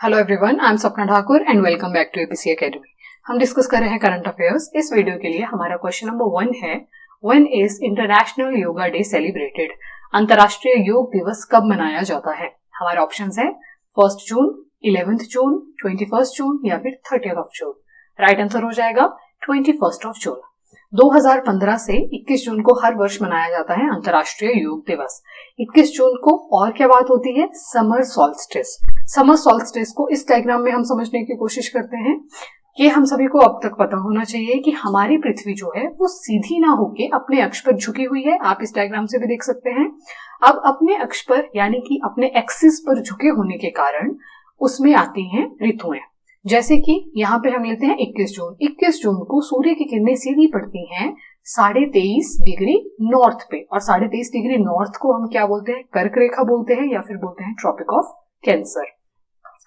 Hello everyone, I am Sapna Thakur and welcome back to APC Academy. हम discuss कर रहे हैं करंट अफेयर्स। इस वीडियो के लिए हमारा क्वेश्चन नंबर 1 है, when is international yoga day celebrated? अंतर्राष्ट्रीय योग दिवस कब मनाया जाता है? हमारे ऑप्शंस है 1 जून, 11 जून, 21 जून या फिर 30 जून। राइट आंसर हो जाएगा 21 जून। 2015 से 21 जून को हर वर्ष मनाया जाता है अंतर्राष्ट्रीय योग दिवस। 21 जून को और क्या बात होती है? Summer solstice. समर सॉल्स्टिस को इस डायग्राम में हम समझने की कोशिश करते हैं। ये हम सभी को अब तक पता होना चाहिए कि हमारी पृथ्वी जो है वो सीधी ना होके अपने अक्ष पर झुकी हुई है। आप इस डायग्राम से भी देख सकते हैं। अब अपने अक्ष पर यानी कि अपने एक्सिस पर झुके होने के कारण उसमें आती हैं ऋतुएं। जैसे कि यहाँ पे हम लेते हैं 21 जून। 21 जून को सूर्य की किरणें सीधी पड़ती हैं 23.5 डिग्री नॉर्थ पे, और 23.5 डिग्री नॉर्थ को हम क्या बोलते हैं? कर्क रेखा बोलते हैं या फिर बोलते हैं ट्रॉपिक ऑफ कैंसर।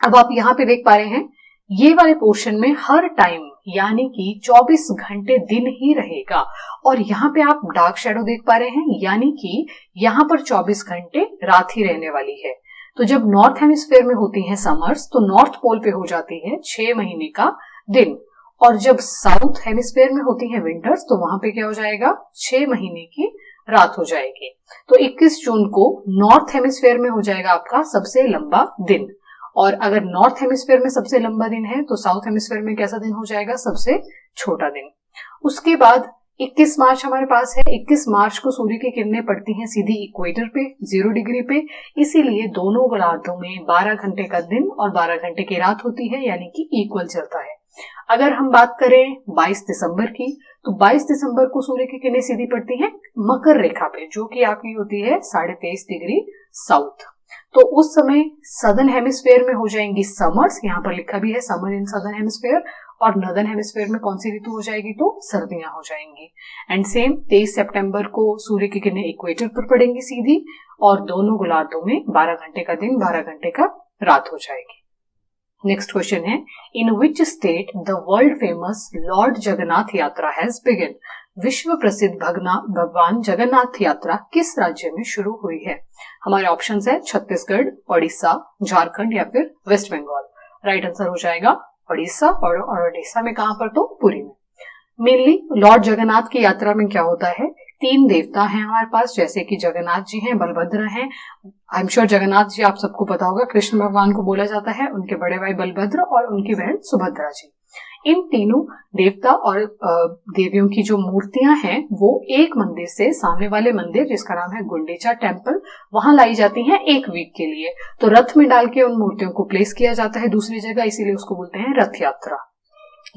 अब आप यहाँ पे देख पा रहे हैं ये वाले पोर्शन में हर टाइम यानी कि 24 घंटे दिन ही रहेगा, और यहाँ पे आप डार्क शेडो देख पा रहे हैं यानी कि यहाँ पर 24 घंटे रात ही रहने वाली है। तो जब नॉर्थ हेमिस्फीयर में होती है समर्स तो नॉर्थ पोल पे हो जाती है 6 महीने का दिन, और जब साउथ हेमिस्फीयर में होती है विंटर्स तो वहां पे क्या हो जाएगा? 6 महीने की रात हो जाएगी। तो 21 जून को नॉर्थ हेमिस्फीयर में हो जाएगा आपका सबसे लंबा दिन, और अगर नॉर्थ हेमिस्फीयर में सबसे लंबा दिन है तो साउथ हेमिस्फीयर में कैसा दिन हो जाएगा? सबसे छोटा दिन। उसके बाद 21 मार्च हमारे पास है। 21 मार्च को सूर्य की किरणें पड़ती हैं सीधी इक्वेटर पे 0 डिग्री पे, इसीलिए दोनों गोलार्धों में 12 घंटे का दिन और 12 घंटे की रात होती है, यानी कि इक्वल चलता है। अगर हम बात करें 22 दिसंबर की, तो 22 दिसंबर को सूर्य की किरणें सीधी पड़ती हैं मकर रेखा पे, जो कि आपकी होती है 23.5 डिग्री साउथ। तो उस समय सदर्न हेमिस्फीयर में हो जाएंगी समर्स, यहाँ पर लिखा भी है समर इन सदर्न हेमिस्फीयर, और नॉर्दर्न हेमिस्फीयर में कौन सी ऋतु हो जाएगी? तो सर्दियां हो जाएंगी। एंड सेम 23 सितंबर को सूर्य की किरणें इक्वेटर पर पड़ेंगी सीधी, और दोनों गोलार्धों में 12 घंटे का दिन 12 घंटे का रात हो जाएगी। नेक्स्ट क्वेश्चन है, in which state the world famous lord Jagannath Yatra has begin? विश्व प्रसिद्ध भगवान जगन्नाथ यात्रा किस राज्य में शुरू हुई है? हमारे ऑप्शंस है छत्तीसगढ़, ओडिशा, झारखंड या फिर वेस्ट बंगाल। राइट आंसर हो जाएगा ओडिशा, और ओडिशा में कहां पर? तो पुरी में। मेनली लॉर्ड जगन्नाथ की यात्रा में क्या होता है? 3 देवता हैं हमारे पास, जैसे कि जगन्नाथ जी हैं, बलभद्र हैं। I am sure Jagannath ji आप सबको पता होगा, कृष्ण भगवान को बोला जाता है, उनके बड़े भाई बलभद्र और उनकी बहन सुभद्रा जी। इन तीनों देवता और देवियों की जो मूर्तियां हैं वो एक मंदिर से सामने वाले मंदिर, जिसका नाम है गुंडीचा टेम्पल, वहां लाई जाती हैं 1 वीक के लिए। तो रथ में डाल के उन मूर्तियों को प्लेस किया जाता है दूसरी जगह, इसीलिए उसको बोलते हैं रथ यात्रा।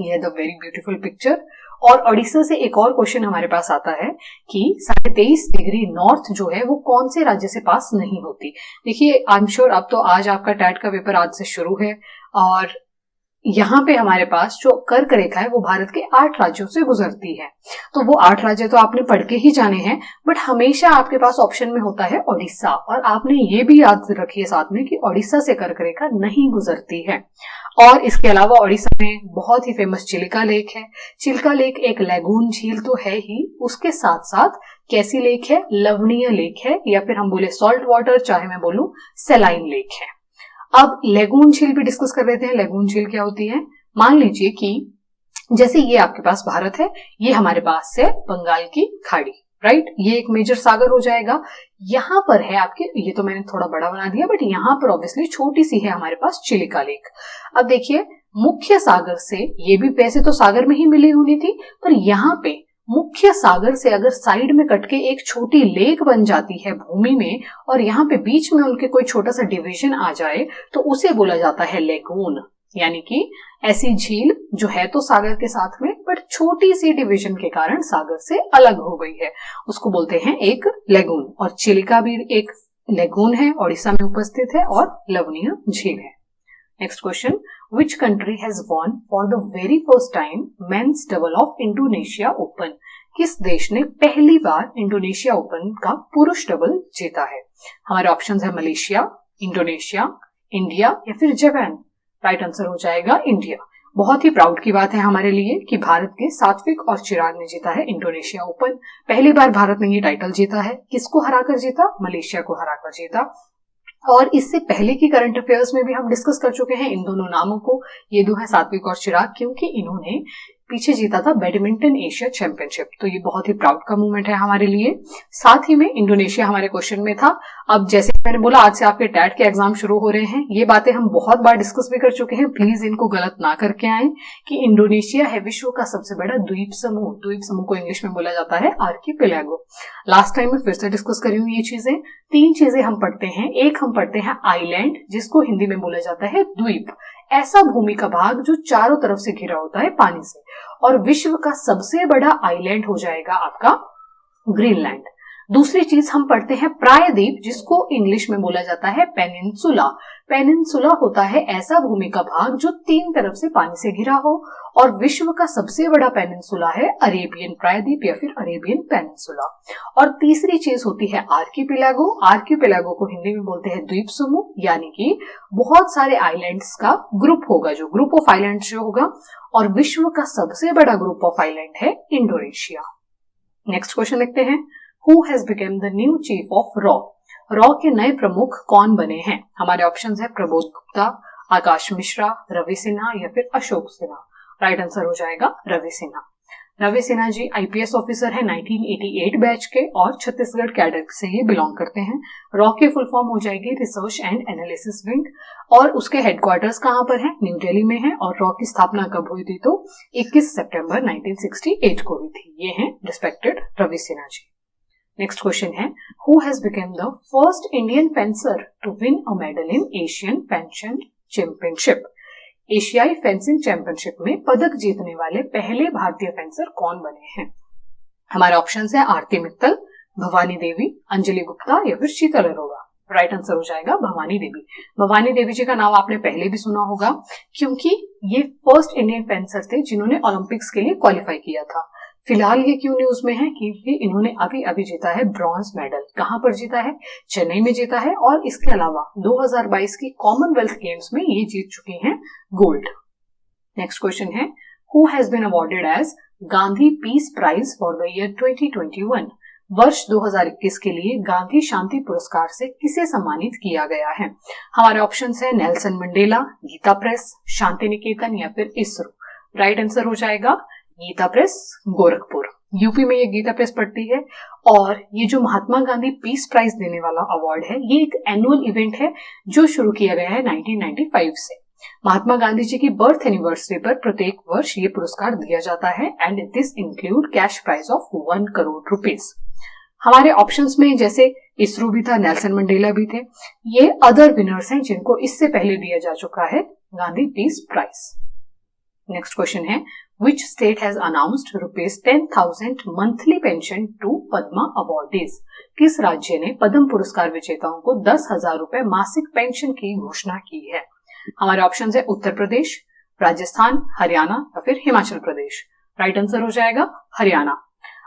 ये द वेरी ब्यूटीफुल पिक्चर। और ओडिशा से एक और क्वेश्चन हमारे पास आता है कि 23.5 डिग्री नॉर्थ जो है वो कौन से राज्य से पास नहीं होती? देखिए, आई एम श्योर अब तो आज आपका टैट का पेपर आज से शुरू है, और यहाँ पे हमारे पास जो कर्क रेखा है वो भारत के 8 राज्यों से गुजरती है। तो वो 8 राज्य तो आपने पढ़ के ही जाने हैं, बट हमेशा आपके पास ऑप्शन में होता है ओडिशा, और आपने ये भी याद रखिए साथ में कि ओडिशा से कर्क रेखा नहीं गुजरती है। और इसके अलावा ओडिशा में बहुत ही फेमस चिल्का लेक है। चिल्का लेक एक लैगून झील तो है ही, उसके साथ साथ कैसी लेक है? लवणीय लेक है, या फिर हम बोले सॉल्ट वाटर, चाहे मैं बोलूं सेलाइन लेक है। अब लेगून झील भी डिस्कस कर लेते हैं। लेगून झील क्या होती है? मान लीजिए कि जैसे ये आपके पास भारत है, ये हमारे पास है बंगाल की खाड़ी, राइट? ये एक मेजर सागर हो जाएगा। यहाँ पर है आपके, ये तो मैंने थोड़ा बड़ा बना दिया, बट यहाँ पर ऑब्वियसली छोटी सी है हमारे पास चिलिका लेक। अब देखिए, मुख्य सागर से, ये भी वैसे तो सागर में ही मिली होनी थी, पर यहाँ पे मुख्य सागर से अगर साइड में कट के एक छोटी लेक बन जाती है भूमि में, और यहाँ पे बीच में उनके कोई छोटा सा डिवीजन आ जाए तो उसे बोला जाता है लेगून। यानी कि ऐसी झील जो है तो सागर के साथ में, बट छोटी सी डिवीजन के कारण सागर से अलग हो गई है, उसको बोलते हैं एक लेगून। और चिलिका भी एक लेगून है, ओडिशा में उपस्थित है, और लवणीय झील है। Next question, which country has won for the very first time men's double of Indonesia Open? किस देश ने पहली बार इंडोनेशिया ओपन का पुरुष डबल जीता है? हमारे ऑप्शंस है मलेशिया, इंडोनेशिया, इंडिया या फिर जापान। राइट आंसर हो जाएगा इंडिया। बहुत ही प्राउड की बात है हमारे लिए कि भारत के सात्विक और चिराग ने जीता है इंडोनेशिया ओपन। पहली बार भारत ने ये टाइटल जीता है। किसको हराकर जीता? मलेशिया को हराकर जीता। और इससे पहले की करंट अफेयर्स में भी हम डिस्कस कर चुके हैं इन दोनों नामों को। ये दो है सात्विक और चिराग, क्योंकि इन्होंने पीछे जीता था बैडमिंटन एशिया चैंपियनशिप, तो ये बहुत ही प्राउड का मूवमेंट है हमारे लिए। साथ ही में इंडोनेशिया हमारे क्वेश्चन में था। अब जैसे मैंने बोला, आज से आपके टैट के एग्जाम शुरू हो रहे हैं, ये बातें हम बहुत बार डिस्कस भी कर चुके हैं, प्लीज इनको गलत ना करके आए कि इंडोनेशिया है विश्व का सबसे बड़ा द्वीप समूह। द्वीप समूह को इंग्लिश में बोला जाता है आर्कीपेलागो। लास्ट टाइम मैं फिर से डिस्कस करी हूँ ये चीजें। 3 चीजें हम पढ़ते हैं। एक हम पढ़ते हैं आइलैंड, जिसको हिंदी में बोला जाता है द्वीप, ऐसा भूमि का भाग जो चारों तरफ से घिरा होता है पानी से। और विश्व का सबसे बड़ा आइलैंड हो जाएगा आपका ग्रीनलैंड। दूसरी चीज हम पढ़ते हैं प्रायद्वीप, जिसको इंग्लिश में बोला जाता है पेनिनसुला। पेनिनसुला होता है ऐसा भूमि का भाग जो 3 तरफ से पानी से घिरा हो। और विश्व का सबसे बड़ा पेनिनसुला है अरेबियन प्रायद्वीप या फिर अरेबियन पेनिनसुला। और तीसरी चीज होती है आर्कीपेलागो। आर्कीपेलागो को हिंदी में बोलते हैं द्वीप समूह, यानी कि बहुत सारे आइलैंड्स का ग्रुप होगा, जो ग्रुप ऑफ आइलैंड्स जो होगा। और विश्व का सबसे बड़ा ग्रुप ऑफ आइलैंड है इंडोनेशिया। नेक्स्ट क्वेश्चन देखते हैं। Who has become the new chief of raw? Raw के नए प्रमुख कौन बने हैं? हमारे ऑप्शंस है प्रबोध गुप्ता, आकाश मिश्रा, रवि सिन्हा या फिर अशोक सिन्हा। राइट आंसर हो जाएगा रवि सिन्हा। रवि सिन्हा जी आईपीएस ऑफिसर है 1988 बैच के और छत्तीसगढ़ कैडर से ये बिलोंग करते हैं। रॉ की फुल फॉर्म हो जाएगी रिसर्च एंड एनालिसिस विंग। और उसके हेडक्वार्टर्स कहां पर है? न्यू दिल्ली में है। और रॉ की स्थापना कब हुई थी? तो 21 सितंबर 1968 को हुई थी। ये हैं respected Ravi Sinha ji. Next question है, who has become the first Indian fencer to win a medal in Asian fencing championship? एशियाई फेंसिंग चैंपियनशिप में पदक जीतने वाले पहले भारतीय फेंसर कौन बने हैं? हमारे ऑप्शंस है आरती मित्तल, भवानी देवी, अंजलि गुप्ता या फिर शीतल अरोड़ा। राइट आंसर हो जाएगा भवानी देवी। भवानी देवी जी का नाम आपने पहले भी सुना होगा, क्योंकि ये फर्स्ट इंडियन फेंसर थे जिन्होंने ओलंपिक्स के लिए क्वालिफाई किया था। फिलहाल ये क्यों न्यूज में है? क्योंकि इन्होंने अभी अभी जीता है ब्रॉन्ज मेडल। कहां पर जीता है? चेन्नई में जीता है। और इसके अलावा 2022 की कॉमनवेल्थ गेम्स में ये जीत चुकी हैं गोल्ड। नेक्स्ट क्वेश्चन है, who has been awarded as Gandhi peace prize for the year 2021? वर्ष 2021 के लिए गांधी शांति पुरस्कार से किसे सम्मानित किया गया है? हमारे ऑप्शंस है Nelson Mandela, Gita press, Shanti Niketan या फिर इसरो। राइट आंसर हो जाएगा गीता प्रेस गोरखपुर। यूपी में ये गीता प्रेस पड़ती है। और ये जो महात्मा गांधी पीस प्राइज देने वाला अवार्ड है, ये एक एनुअल इवेंट है जो शुरू किया गया है 1995 से। महात्मा गांधी जी की बर्थ एनिवर्सरी पर प्रत्येक वर्ष ये पुरस्कार दिया जाता है and this include cash prize of 1 crore rupees. हमारे ऑप्शंस में जैसे इसरो भी था, नेल्सन मंडेला भी थे। ये अदर विनर्स हैं जिनको इससे पहले दिया जा चुका है Gandhi peace prize. Next question है, which state has announced rupees 10,000 monthly pension to Padma awardees? किस राज्य ने पद्म पुरस्कार विजेताओं को 10,000 रुपए मासिक पेंशन की घोषणा की है? हमारे ऑप्शन है उत्तर प्रदेश, राजस्थान, हरियाणा या फिर हिमाचल प्रदेश। राइट आंसर हो जाएगा हरियाणा।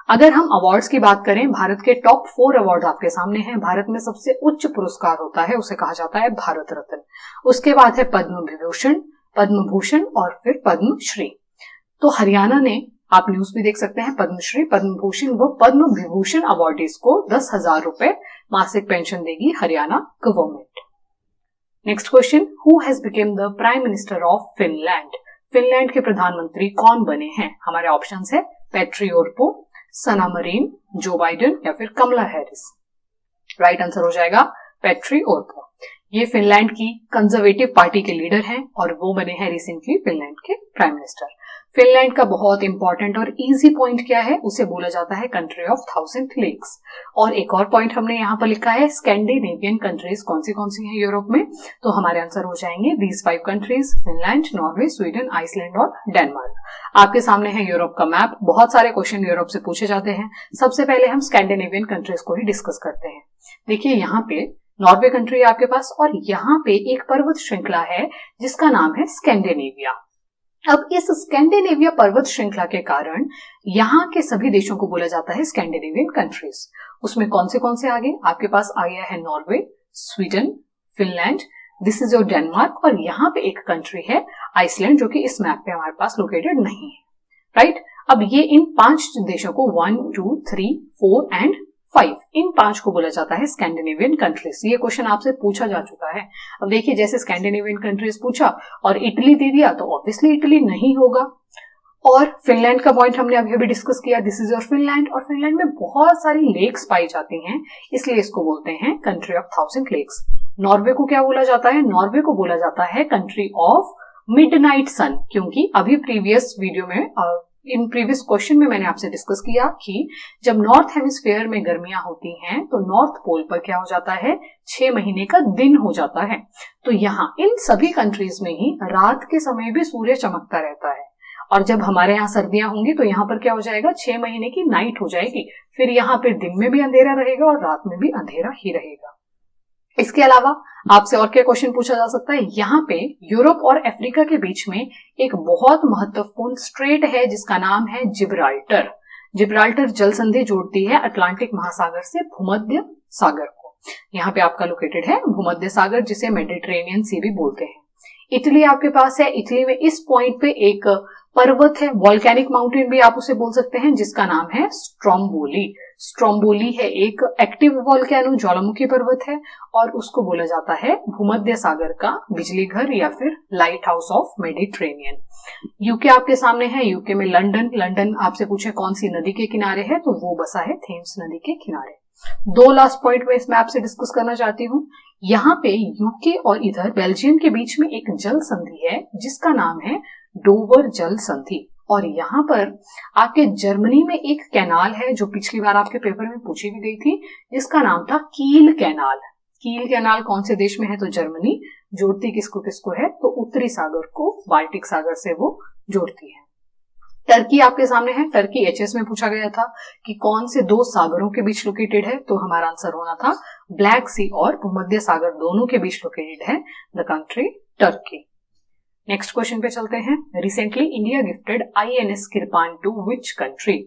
अगर हम अवार्ड्स की बात करें, भारत के टॉप 4 अवार्ड आपके सामने हैं। भारत में सबसे उच्च पुरस्कार होता है, उसे कहा जाता है भारत रत्न। उसके बाद है पद्म विभूषण, पद्म भूषण और फिर पद्म श्री। तो हरियाणा ने, आप न्यूज भी देख सकते हैं, पद्मश्री, पद्म भूषण व पद्म विभूषण अवार्डीज को 10,000 रुपए मासिक पेंशन देगी Haryana government. Next question, who has become the prime minister of Finland? Finland के प्रधानमंत्री कौन बने हैं? हमारे ऑप्शंस है पेट्री ओर्पो, सना मरीन, जो बाइडेन या फिर कमला हैरिस। राइट आंसर हो जाएगा पेट्री ओर्पो। ये फिनलैंड की कंजर्वेटिव पार्टी के लीडर हैं और वो बने हैं रिसेंटली फिनलैंड के प्राइम मिनिस्टर। फिनलैंड का बहुत इंपॉर्टेंट और इजी पॉइंट क्या है? उसे बोला जाता है कंट्री ऑफ 1000 लेक्स। और एक और पॉइंट हमने यहाँ पर लिखा है स्कैंडिनेवियन कंट्रीज कौन सी हैं यूरोप में? तो हमारे आंसर हो जाएंगे these 5 countries, Finland, Norway, Sweden, Iceland और डेनमार्क। आपके सामने है यूरोप का मैप। बहुत सारे क्वेश्चन यूरोप से पूछे जाते हैं। सबसे पहले हम स्कैंडिनेवियन कंट्रीज को ही डिस्कस करते हैं। देखिए यहाँ पे नॉर्वे कंट्री है आपके पास और यहाँ पे एक पर्वत श्रृंखला है जिसका नाम है स्कैंडिनेविया। अब इस स्कैंडिनेविया पर्वत श्रृंखला के कारण यहाँ के सभी देशों को बोला जाता है स्कैंडिनेवियन कंट्रीज। उसमें कौन से आगे आपके पास आ गया है Norway, Sweden, Finland, this is your Denmark और यहाँ पे एक कंट्री है आइसलैंड जो कि इस मैप पे हमारे पास लोकेटेड नहीं है। राइट, अब ये इन 5 देशों को 1, 2, 3, 4 एंड 5, इन 5 को बोला जाता है स्कैंडिनेवियन कंट्रीज। ये क्वेश्चन आपसे पूछा जा चुका है। अब देखिए, जैसे स्कैंडिनेवियन कंट्रीज पूछा और इटली दे दिया तो ऑब्वियसली इटली नहीं होगा। और फिनलैंड का पॉइंट हमने अभी अभी डिस्कस किया, दिस इज योर फिनलैंड। और फिनलैंड में बहुत सारी लेक्स पाई जाती हैं, इसलिए इसको बोलते हैं कंट्री ऑफ 1000 लेक्स। नॉर्वे को क्या बोला जाता है? नॉर्वे को बोला जाता है कंट्री ऑफ मिडनाइट सन, क्योंकि अभी प्रीवियस वीडियो में इन प्रीवियस क्वेश्चन में मैंने आपसे डिस्कस किया कि जब नॉर्थ हेमिस्फीयर में गर्मियां होती हैं तो नॉर्थ पोल पर क्या हो जाता है? 6 महीने का दिन हो जाता है। तो यहाँ इन सभी कंट्रीज में ही रात के समय भी सूर्य चमकता रहता है। और जब हमारे यहाँ सर्दियां होंगी तो यहाँ पर क्या हो जाएगा? 6 महीने की नाइट हो जाएगी। फिर यहाँ पर दिन में भी अंधेरा रहेगा और रात में भी अंधेरा ही रहेगा। इसके अलावा आपसे और क्या क्वेश्चन पूछा जा सकता है? यहाँ पे यूरोप और अफ्रीका के बीच में एक बहुत महत्वपूर्ण स्ट्रेट है जिसका नाम है जिब्राल्टर। जिब्राल्टर जल संधि जोड़ती है अटलांटिक महासागर से भूमध्य सागर को। यहाँ पे आपका लोकेटेड है भूमध्य सागर, जिसे मेडिटेरेनियन सी भी बोलते हैं। इटली आपके पास है। इटली में इस पॉइंट पे एक पर्वत है, वॉल्केनिक माउंटेन भी आप उसे बोल सकते हैं, जिसका नाम है स्ट्रोम्बोली। स्ट्रोम्बोली है एक एक्टिव वॉल्केनो, ज्वालामुखी पर्वत है, और उसको बोला जाता है भूमध्य सागर का बिजली घर या फिर light house of Mediterranean. UK आपके सामने है। यूके में लंदन। लंदन आपसे पूछे कौन सी नदी के किनारे है, तो वो बसा है थेम्स नदी के किनारे। 2 लास्ट पॉइंट में इसमें आपसे डिस्कस करना चाहती हूँ। यहाँ पे यूके और इधर बेल्जियम के बीच में एक जल संधि है जिसका नाम है डोवर जल संधि। और यहाँ पर आपके जर्मनी में एक कैनाल है जो पिछली बार आपके पेपर में पूछी भी गई थी, जिसका नाम था कील कैनाल। कील कैनाल कौन से देश में है? तो जर्मनी। जोड़ती किसको किसको है? तो उत्तरी सागर को बाल्टिक सागर से वो जोड़ती है। टर्की आपके सामने है। टर्की एचएस में पूछा गया था कि कौन से 2 सागरों के बीच लोकेटेड है, तो हमारा आंसर होना था ब्लैक सी और भूमध्य सागर दोनों के बीच लोकेटेड है the country Turkey. Next question पे चलते हैं। Recently India gifted INS Kirpan to which country?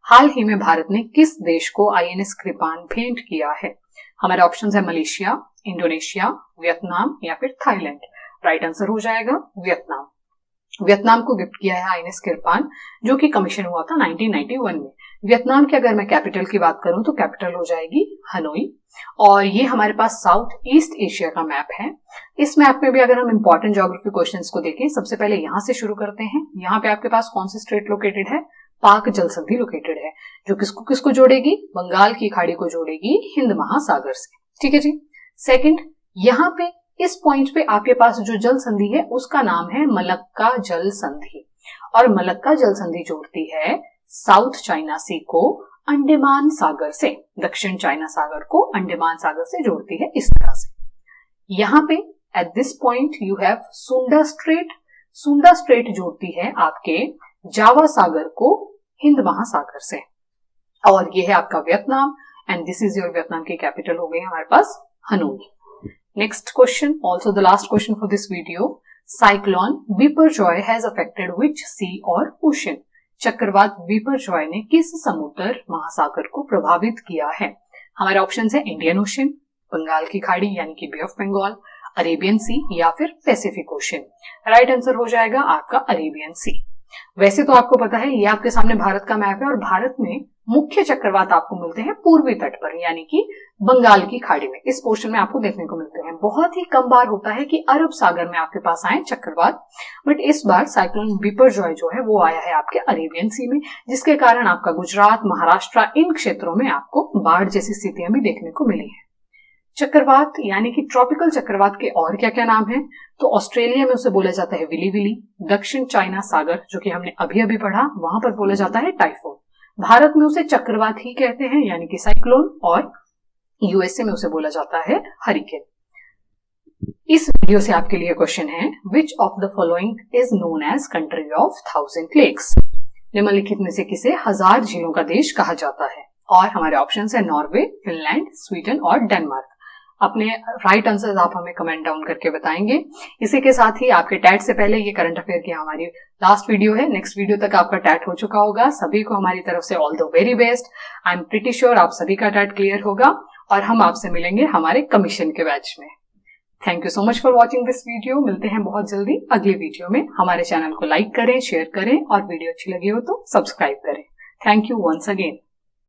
हाल ही में भारत ने किस देश को आईएनएस कृपान भेंट किया है? हमारे ऑप्शंस है मलेशिया, इंडोनेशिया, वियतनाम या फिर थाईलैंड। राइट आंसर हो जाएगा वियतनाम। वियतनाम को गिफ्ट किया है आईएनएस कृपान, जो कि कमीशन हुआ था 1991 में। वियतनाम की अगर मैं कैपिटल की बात करूं तो कैपिटल हो जाएगी हनोई। और ये हमारे पास साउथ ईस्ट एशिया का मैप है। इस मैप में भी अगर हम इंपॉर्टेंट ज्योग्राफी क्वेश्चंस को देखें, सबसे पहले यहां से शुरू करते हैं। यहाँ पे आपके पास कौन सी स्ट्रेट लोकेटेड है? पाक जल संधि लोकेटेड है, जो किसको किसको जोड़ेगी? बंगाल की खाड़ी को जोड़ेगी हिंद महासागर से। ठीक है जी। सेकंड, यहाँ पे इस पॉइंट पे आपके पास जो जल संधि है उसका नाम है मलक्का जल संधि। और मलक्का जल संधि जोड़ती है साउथ चाइना सी को अंडमान सागर से, दक्षिण चाइना सागर को अंडमान सागर से जोड़ती है इस तरह से। यहाँ पे at this point you have सुंडा स्ट्रेट। सुंडा स्ट्रेट जोड़ती है आपके जावा सागर को हिंद महासागर से। और ये है आपका Vietnam, and this is your Vietnam की कैपिटल हो गई हमारे पास Hanoi. Next question, also the last question for this video. Cyclone Biparjoy has affected which sea और ओशन? चक्रवात बिपरजॉय ने किस समुद्र महासागर को प्रभावित किया है? हमारे ऑप्शंस है इंडियन ओशन, बंगाल की खाड़ी यानी कि बे ऑफ बंगाल, अरेबियन सी या फिर पैसिफिक ओशन। राइट आंसर हो जाएगा आपका अरेबियन सी। वैसे तो आपको पता है ये आपके सामने भारत का मैप है और भारत में मुख्य चक्रवात आपको मिलते हैं पूर्वी तट पर, यानी कि बंगाल की खाड़ी में, इस पोर्शन में आपको देखने को मिलते हैं। बहुत ही कम बार होता है कि अरब सागर में आपके पास आए चक्रवात, बट इस बार साइक्लोन बिपरजॉय जो है वो आया है आपके अरेबियन सी में, जिसके कारण आपका गुजरात, महाराष्ट्र इन क्षेत्रों में आपको बाढ़ जैसी स्थितियां भी देखने को मिली है। चक्रवात यानी कि ट्रॉपिकल चक्रवात के और क्या क्या नाम है? तो ऑस्ट्रेलिया में उसे बोला जाता है विली विली, दक्षिण चाइना सागर जो कि हमने अभी अभी पढ़ा वहां पर बोला जाता है टाइफून, भारत में उसे चक्रवात ही कहते हैं यानी कि साइक्लोन, और यूएसए में उसे बोला जाता है हरिकेन। इस वीडियो से आपके लिए क्वेश्चन है, which of the following is known as country of 1000 lakes? निम्नलिखित में से किसे 1000 झीलों का देश कहा जाता है? और हमारे ऑप्शंस है नॉर्वे, फिनलैंड, स्वीडन और डेनमार्क। अपने राइट आंसर्स आप हमें कमेंट डाउन करके बताएंगे। इसी के साथ ही आपके टैट से पहले ये करंट अफेयर की हमारी लास्ट वीडियो है। नेक्स्ट वीडियो तक आपका टैट हो चुका होगा। सभी को हमारी तरफ से all the very best. I am pretty sure आप सभी का टैट क्लियर होगा और हम आपसे मिलेंगे हमारे कमीशन के बैच में। Thank you so much for watching this video. मिलते हैं बहुत जल्दी अगली वीडियो में। हमारे चैनल को लाइक करें, शेयर करें और वीडियो अच्छी लगी हो तो सब्सक्राइब करें। Thank you once again.